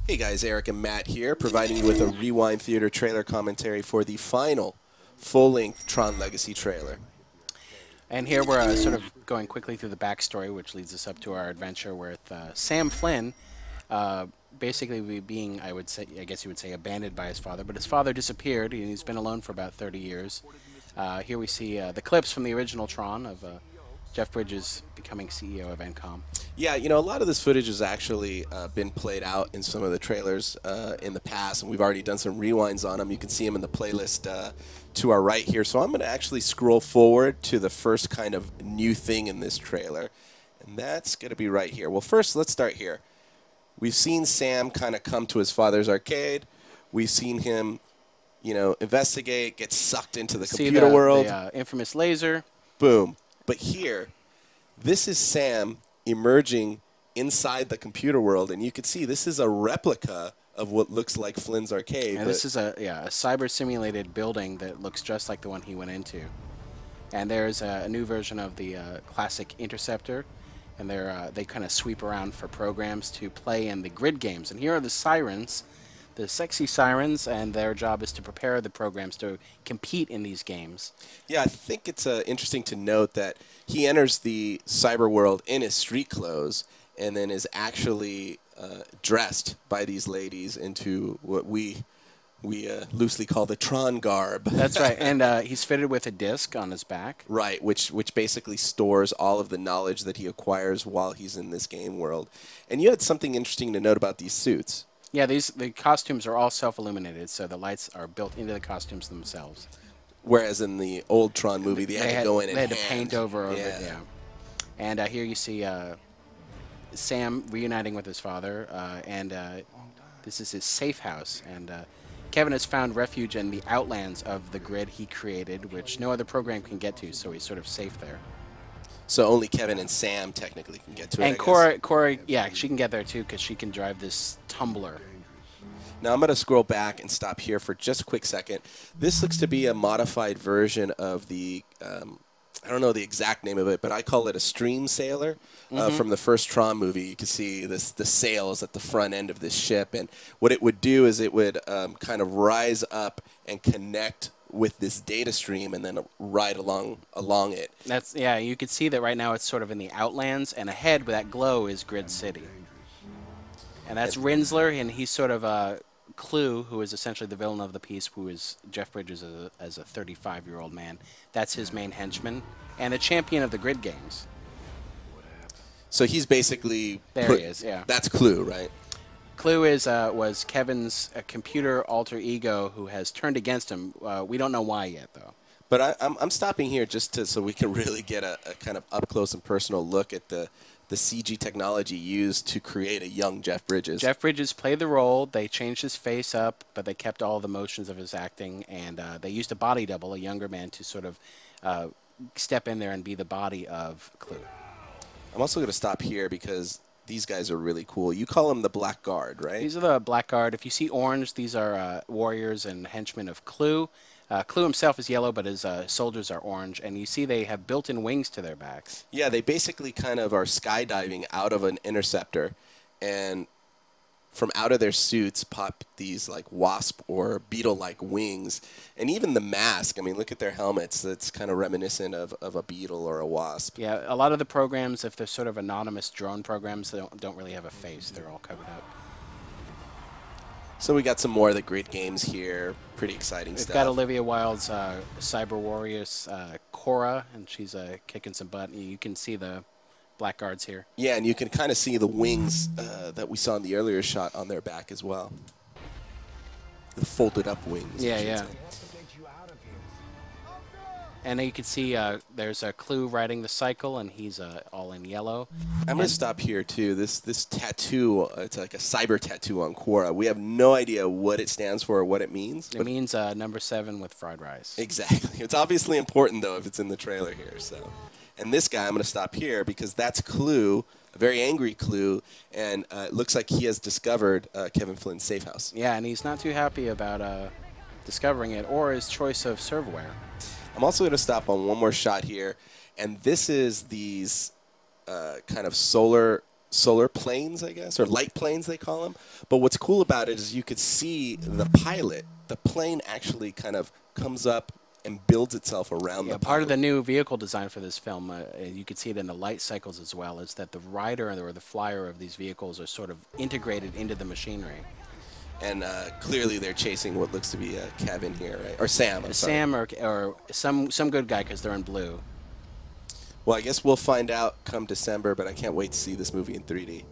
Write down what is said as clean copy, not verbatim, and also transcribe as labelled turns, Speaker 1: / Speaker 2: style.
Speaker 1: Hey guys, Eric and Matt here, providing you with a Rewind Theater trailer commentary for the final full-length Tron Legacy trailer.
Speaker 2: And here we're sort of going quickly through the backstory, which leads us up to our adventure with Sam Flynn, basically being, I guess you would say, abandoned by his father. But his father disappeared, and he's been alone for about 30 years. Here we see the clips from the original Tron of Jeff Bridges becoming CEO of Encom.
Speaker 1: Yeah, you know, a lot of this footage has actually been played out in some of the trailers in the past, and we've already done some rewinds on them. You can see them in the playlist to our right here. So I'm going to actually scroll forward to the first kind of new thing in this trailer, and that's going to be right here. Well, first, let's start here. We've seen Sam kind of come to his father's arcade. We've seen him, you know, investigate, get sucked into the computer world.
Speaker 2: The infamous laser.
Speaker 1: Boom. But here, this is Sam emerging inside the computer world, and you can see this is a replica of what looks like Flynn's arcade.
Speaker 2: And this is a cyber simulated building that looks just like the one he went into. And there's a new version of the classic Interceptor, and they kind of sweep around for programs to play in the grid games. And here are the sirens, the sexy sirens, and their job is to prepare the programs to compete in these games.
Speaker 1: Yeah, I think it's interesting to note that he enters the cyber world in his street clothes and then is actually dressed by these ladies into what we loosely call the Tron garb.
Speaker 2: That's right, and he's fitted with a disc on his back.
Speaker 1: Right, which basically stores all of the knowledge that he acquires while he's in this game world. And you had something interesting to note about these suits.
Speaker 2: Yeah, the costumes are all self-illuminated, so the lights are built into the costumes themselves.
Speaker 1: Whereas in the old Tron movie, they had to go in and
Speaker 2: they had to paint over it,
Speaker 1: yeah.
Speaker 2: yeah. And here you see Sam reuniting with his father, and this is his safe house. And Kevin has found refuge in the outlands of the grid he created, which no other program can get to, so he's sort of safe there.
Speaker 1: So only Kevin and Sam technically can get to it.
Speaker 2: And Cora, yeah, she can get there too because she can drive this tumbler.
Speaker 1: Now I'm going to scroll back and stop here for just a quick second. This looks to be a modified version of the, I don't know the exact name of it, but I call it a stream sailor from the first Tron movie. You can see the sails at the front end of this ship, and what it would do is it would kind of rise up and connect with this data stream and then ride along it.
Speaker 2: That's, yeah, you can see that right now it's sort of in the outlands, and ahead with that glow is Grid City. And that's Rinsler, and he's sort of Clue, who is essentially the villain of the piece, who is Jeff Bridges as a 35-year-old man. That's his main henchman, and the champion of the grid games.
Speaker 1: So he's basically...
Speaker 2: There he is, yeah.
Speaker 1: That's Clue, right?
Speaker 2: Clue was Kevin's computer alter ego who has turned against him. We don't know why yet, though.
Speaker 1: But I'm stopping here just so we can really get a kind of up-close and personal look at the CG technology used to create a young Jeff Bridges.
Speaker 2: Jeff Bridges played the role. They changed his face up, but they kept all the motions of his acting, and they used a body double, a younger man, to sort of step in there and be the body of Clue.
Speaker 1: I'm also going to stop here because these guys are really cool. You call them the Black Guard, right?
Speaker 2: These are the Black Guard. If you see orange, these are warriors and henchmen of Clue. Clue himself is yellow, but his soldiers are orange. And you see they have built-in wings to their backs.
Speaker 1: Yeah, they basically kind of are skydiving out of an interceptor. And from out of their suits pop these like wasp or beetle-like wings. And even the mask, I mean, look at their helmets. That's kind of reminiscent of a beetle or a wasp.
Speaker 2: Yeah, a lot of the programs, if they're sort of anonymous drone programs, they don't really have a face. They're all covered up.
Speaker 1: So we got some more of the grid games here. Pretty exciting stuff.
Speaker 2: We've got Olivia Wilde's Cyber Warriors, Cora, and she's kicking some butt. You can see the Black Guards here.
Speaker 1: Yeah, and you can kind of see the wings that we saw in the earlier shot on their back as well. The folded up wings.
Speaker 2: Yeah, yeah. And then you can see there's a Clue riding the cycle, and he's all in yellow.
Speaker 1: I'm going to stop here, too. This tattoo, it's like a cyber tattoo on Quora. We have no idea what it stands for or what it means.
Speaker 2: It means number 7 with fried rice.
Speaker 1: Exactly. It's obviously important, though, if it's in the trailer here. So, and this guy, I'm going to stop here because that's Clue, a very angry Clue, and it looks like he has discovered Kevin Flynn's safe house.
Speaker 2: Yeah, and he's not too happy about discovering it or his choice of serveware.
Speaker 1: I'm also going to stop on one more shot here, and this is these kind of solar solar planes, I guess, or light planes they call them. But what's cool about it is you could see the pilot. The plane actually kind of comes up and builds itself around the
Speaker 2: part of the
Speaker 1: pilot.
Speaker 2: new vehicle design for this film, you could see it in the light cycles as well, is that the rider or the flyer of these vehicles are sort of integrated into the machinery.
Speaker 1: And clearly they're chasing what looks to be Kevin here, right? Or Sam, I'm sorry.
Speaker 2: Sam or some good guy because they're in blue.
Speaker 1: Well, I guess we'll find out come December, but I can't wait to see this movie in 3D.